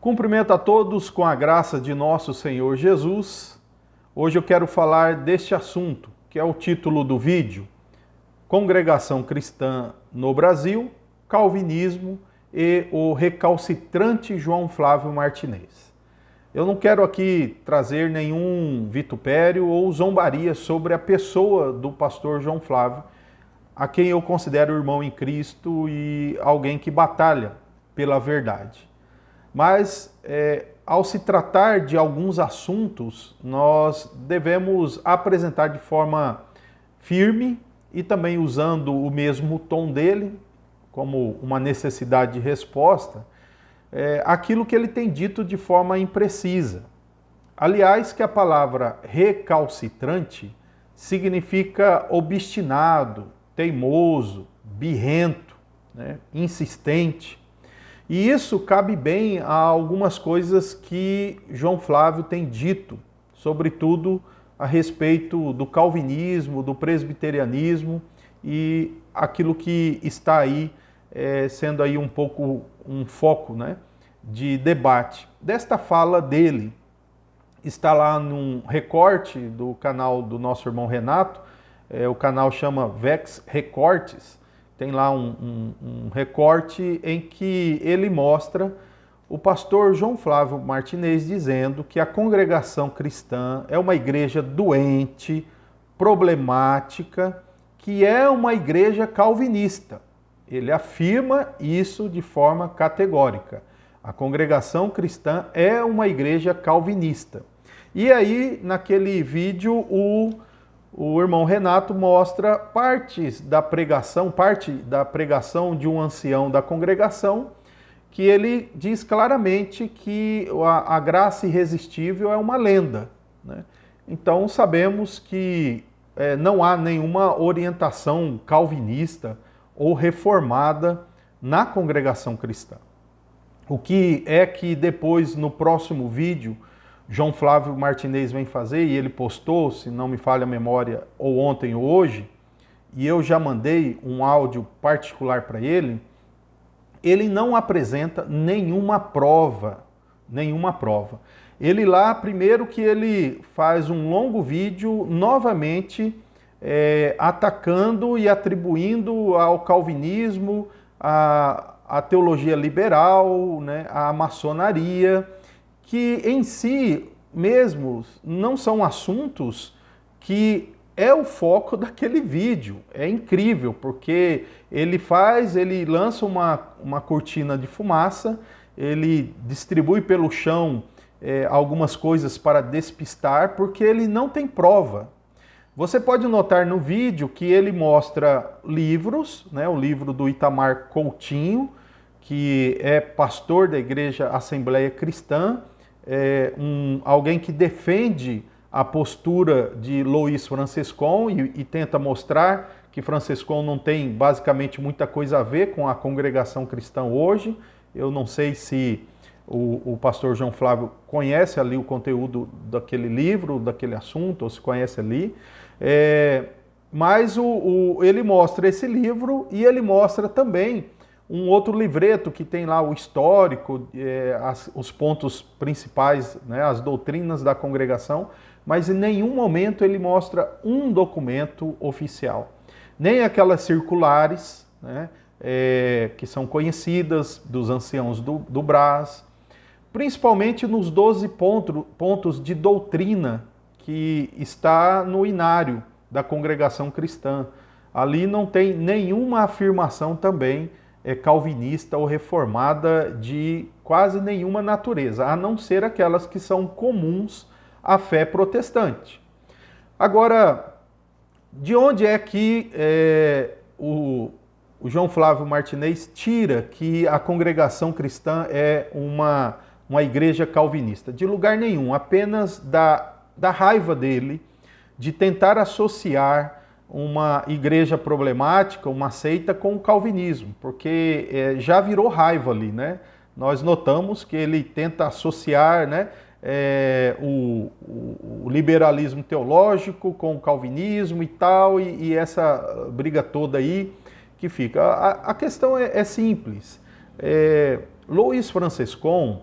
Cumprimento a todos com a graça de nosso Senhor Jesus. Hoje eu quero falar deste assunto, que é o título do vídeo: Congregação Cristã no Brasil, Calvinismo e o recalcitrante João Flávio Martinez. Eu não quero aqui trazer nenhum vitupério ou zombaria sobre a pessoa do pastor João Flávio, a quem eu considero irmão em Cristo e alguém que batalha pela verdade. Mas, ao se tratar de alguns assuntos, nós devemos apresentar de forma firme e também usando o mesmo tom dele, como uma necessidade de resposta, aquilo que ele tem dito de forma imprecisa. Aliás, que a palavra recalcitrante significa obstinado, teimoso, birrento, né, insistente. E isso cabe bem a algumas coisas que João Flávio tem dito, sobretudo a respeito do calvinismo, do presbiterianismo e aquilo que está aí sendo aí um pouco um foco, né, de debate. Desta fala dele, está lá num recorte do canal do nosso irmão Renato, o canal chama Vex Recortes. Tem lá um recorte em que ele mostra o pastor João Flávio Martinez dizendo que a congregação cristã é uma igreja doente, problemática, que é uma igreja calvinista. Ele afirma isso de forma categórica. A congregação cristã é uma igreja calvinista. E aí, naquele vídeo, o irmão Renato mostra parte da pregação de um ancião da congregação, que ele diz claramente que a graça irresistível é uma lenda, né? Então sabemos que não há nenhuma orientação calvinista ou reformada na congregação cristã. O que é que depois, no próximo vídeo, João Flávio Martinez vem fazer, e ele postou, se não me falha a memória, ou ontem ou hoje, e eu já mandei um áudio particular para ele, ele não apresenta nenhuma prova. Ele lá, primeiro que ele faz um longo vídeo, novamente, atacando e atribuindo ao calvinismo, à teologia liberal, né, à maçonaria, que em si mesmos não são assuntos que é o foco daquele vídeo. É incrível, porque ele lança uma cortina de fumaça, ele distribui pelo chão algumas coisas para despistar, porque ele não tem prova. Você pode notar no vídeo que ele mostra livros, né, o livro do Itamar Coutinho, que é pastor da Igreja Assembleia Cristã, alguém que defende a postura de Louis Francescon e tenta mostrar que Francescon não tem basicamente muita coisa a ver com a congregação cristã hoje. Eu não sei se o pastor João Flávio conhece ali o conteúdo daquele livro, daquele assunto, ou se conhece ali, mas ele mostra esse livro e ele mostra também um outro livreto que tem lá o histórico, os pontos principais, né, as doutrinas da congregação, mas em nenhum momento ele mostra um documento oficial. Nem aquelas circulares, né, que são conhecidas dos anciãos do Brás, principalmente nos 12 pontos de doutrina que está no inário da congregação cristã. Ali não tem nenhuma afirmação também calvinista ou reformada de quase nenhuma natureza, a não ser aquelas que são comuns à fé protestante. Agora, de onde é que o João Flávio Martinez tira que a congregação cristã é uma igreja calvinista? De lugar nenhum, apenas da raiva dele de tentar associar uma igreja problemática, uma seita, com o calvinismo, porque já virou raiva ali, né? Nós notamos que ele tenta associar, né, o liberalismo teológico com o calvinismo e tal, e essa briga toda aí que fica. A questão é simples. Louis Francescon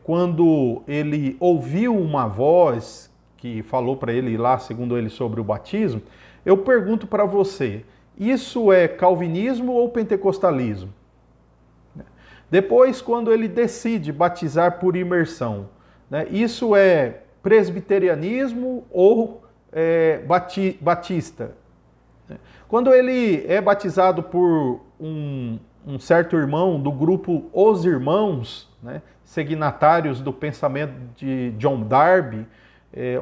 quando ele ouviu uma voz que falou para ele lá, segundo ele, sobre o batismo, eu pergunto para você, isso é calvinismo ou pentecostalismo? Depois, quando ele decide batizar por imersão, né, isso é presbiterianismo ou batista? Quando ele é batizado por um certo irmão do grupo Os Irmãos, né, signatários do pensamento de John Darby,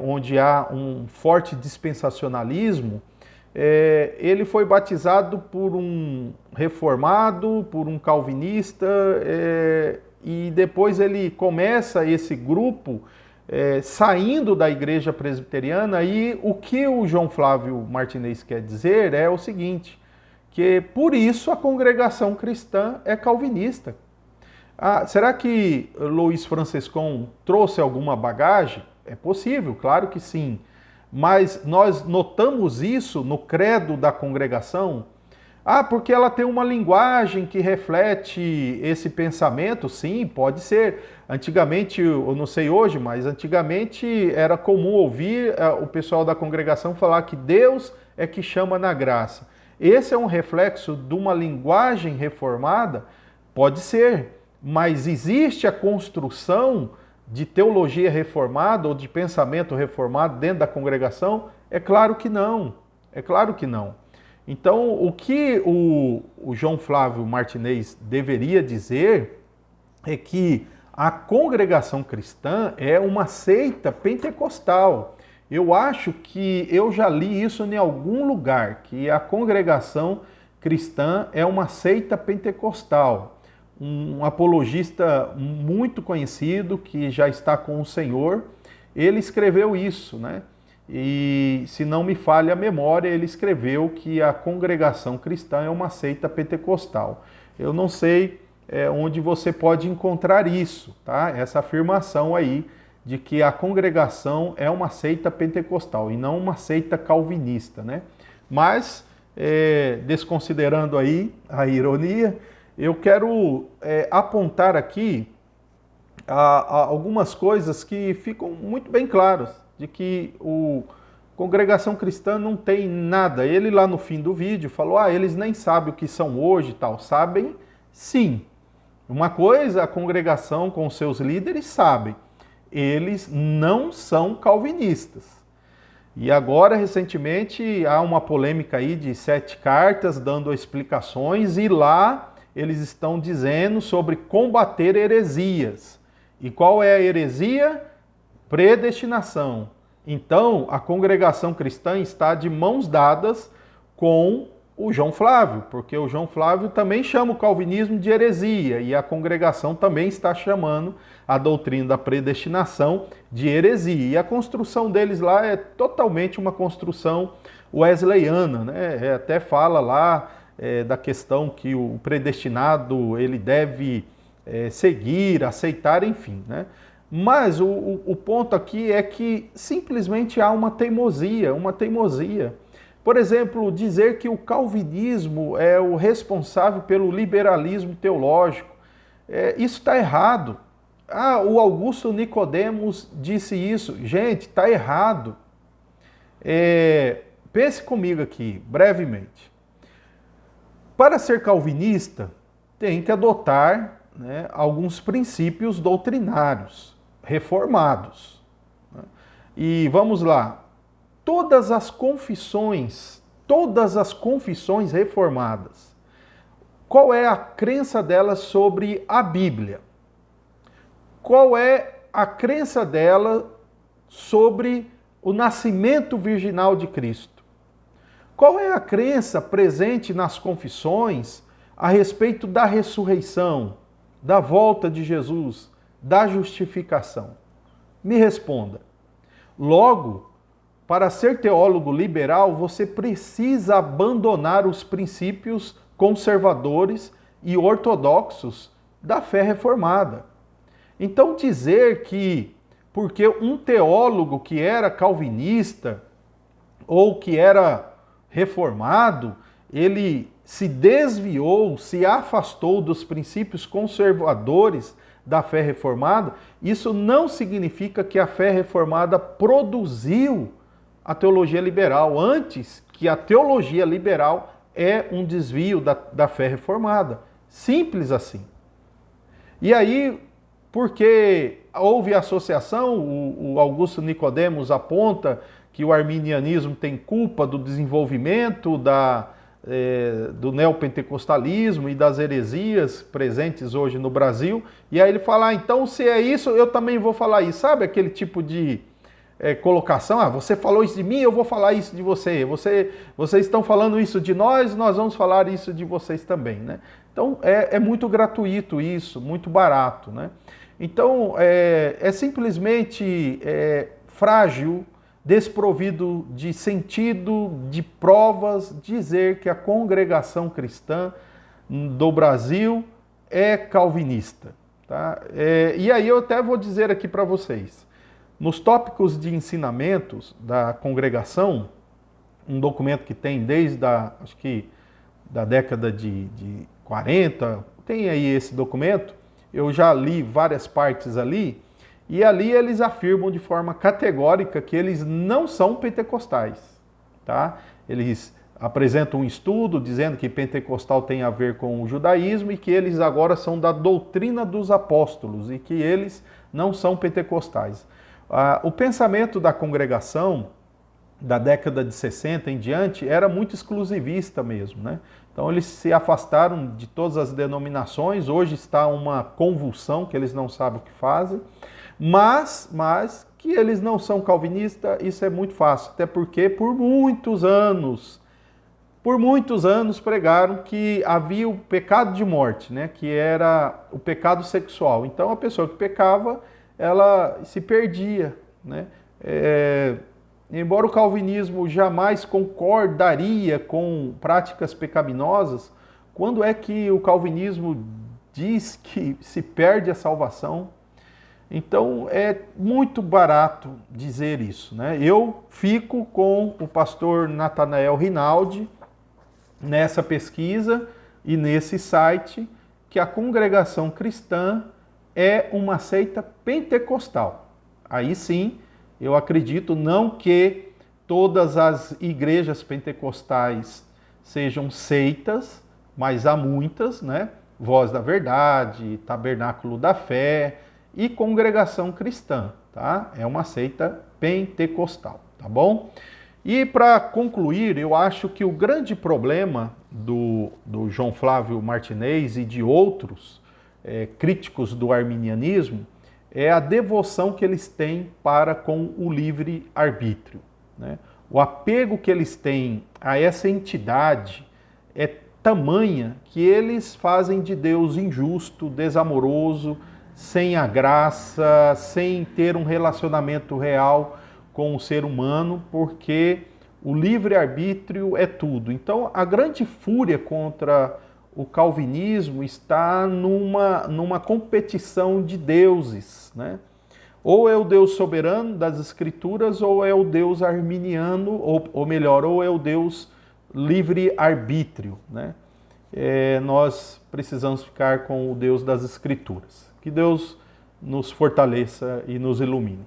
onde há um forte dispensacionalismo, ele foi batizado por um reformado, por um calvinista, e depois ele começa esse grupo saindo da igreja presbiteriana, e o que o João Flávio Martinez quer dizer é o seguinte, que por isso a congregação cristã é calvinista. Será que Luiz Franciscon trouxe alguma bagagem? É possível, claro que sim. Mas nós notamos isso no credo da congregação? Porque ela tem uma linguagem que reflete esse pensamento? Sim, pode ser. Antigamente, eu não sei hoje, mas antigamente era comum ouvir o pessoal da congregação falar que Deus é que chama na graça. Esse é um reflexo de uma linguagem reformada? Pode ser, mas existe a construção de teologia reformada ou de pensamento reformado dentro da congregação? É claro que não, é claro que não. Então, o que o João Flávio Martinez deveria dizer é que a congregação cristã é uma seita pentecostal. Eu acho que eu já li isso em algum lugar, que a congregação cristã é uma seita pentecostal. Um apologista muito conhecido, que já está com o Senhor, ele escreveu isso, né? E, se não me falha a memória, ele escreveu que a congregação cristã é uma seita pentecostal. Eu não sei onde você pode encontrar isso, tá? Essa afirmação aí de que a congregação é uma seita pentecostal e não uma seita calvinista, né? Mas, desconsiderando aí a ironia, eu quero apontar aqui algumas coisas que ficam muito bem claras, de que a congregação cristã não tem nada. Ele lá no fim do vídeo falou, eles nem sabem o que são hoje e tal. Sabem sim. Uma coisa a congregação com seus líderes sabem, eles não são calvinistas. E agora, recentemente, há uma polêmica aí de 7 cartas dando explicações, e lá eles estão dizendo sobre combater heresias. E qual é a heresia? Predestinação. Então, a congregação cristã está de mãos dadas com o João Flávio, porque o João Flávio também chama o calvinismo de heresia, e a congregação também está chamando a doutrina da predestinação de heresia. E a construção deles lá é totalmente uma construção wesleyana, né? Até fala lá da questão que o predestinado ele deve seguir, aceitar, enfim, né? Mas o ponto aqui é que simplesmente há uma teimosia, uma teimosia. Por exemplo, dizer que o calvinismo é o responsável pelo liberalismo teológico, isso está errado. O Augusto Nicodemos disse isso. Gente, está errado. Pense comigo aqui, brevemente. Para ser calvinista, tem que adotar, né, alguns princípios doutrinários, reformados. Né? E vamos lá. Todas as confissões reformadas, qual é a crença delas sobre a Bíblia? Qual é a crença dela sobre o nascimento virginal de Cristo? Qual é a crença presente nas confissões a respeito da ressurreição, da volta de Jesus, da justificação? Me responda. Logo, para ser teólogo liberal, você precisa abandonar os princípios conservadores e ortodoxos da fé reformada. Então, dizer que porque um teólogo que era calvinista ou que era reformado, ele se desviou, se afastou dos princípios conservadores da fé reformada, isso não significa que a fé reformada produziu a teologia liberal. Antes, que a teologia liberal é um desvio da fé reformada. Simples assim. E aí, porque houve associação, o Augusto Nicodemos aponta que o arminianismo tem culpa do desenvolvimento do neopentecostalismo e das heresias presentes hoje no Brasil. E aí ele fala, então se é isso, eu também vou falar isso. Sabe aquele tipo de colocação? Você falou isso de mim, eu vou falar isso de você. Vocês estão falando isso de nós vamos falar isso de vocês também, né? Então é muito gratuito isso, muito barato, né? Então é simplesmente frágil, desprovido de sentido, de provas, dizer que a congregação cristã do Brasil é calvinista. Tá? E aí eu até vou dizer aqui para vocês, nos tópicos de ensinamentos da congregação, um documento que tem desde acho que da década de 40, tem aí esse documento, eu já li várias partes ali, e ali eles afirmam de forma categórica que eles não são pentecostais, tá? Eles apresentam um estudo dizendo que pentecostal tem a ver com o judaísmo e que eles agora são da doutrina dos apóstolos e que eles não são pentecostais. O pensamento da congregação da década de 60 em diante era muito exclusivista mesmo, né? Então eles se afastaram de todas as denominações, hoje está uma convulsão que eles não sabem o que fazem, mas que eles não são calvinistas, isso é muito fácil, até porque por muitos anos pregaram que havia o pecado de morte, né? Que era o pecado sexual. Então a pessoa que pecava, ela se perdia, né? Embora o calvinismo jamais concordaria com práticas pecaminosas, quando é que o calvinismo diz que se perde a salvação? Então é muito barato dizer isso, né? Eu fico com o pastor Nathanael Rinaldi nessa pesquisa e nesse site que a congregação cristã é uma seita pentecostal. Aí sim, eu acredito não que todas as igrejas pentecostais sejam seitas, mas há muitas, né? Voz da Verdade, Tabernáculo da Fé e Congregação Cristã, tá? É uma seita pentecostal, tá bom? E para concluir, eu acho que o grande problema do João Flávio Martinez e de outros críticos do arminianismo é a devoção que eles têm para com o livre-arbítrio, né? O apego que eles têm a essa entidade é tamanha que eles fazem de Deus injusto, desamoroso, sem a graça, sem ter um relacionamento real com o ser humano, porque o livre-arbítrio é tudo. Então, a grande fúria contra o calvinismo está numa competição de deuses, né? Ou é o Deus soberano das Escrituras, ou é o Deus arminiano, ou melhor, ou é o Deus livre-arbítrio, né? Nós precisamos ficar com o Deus das Escrituras. Que Deus nos fortaleça e nos ilumine.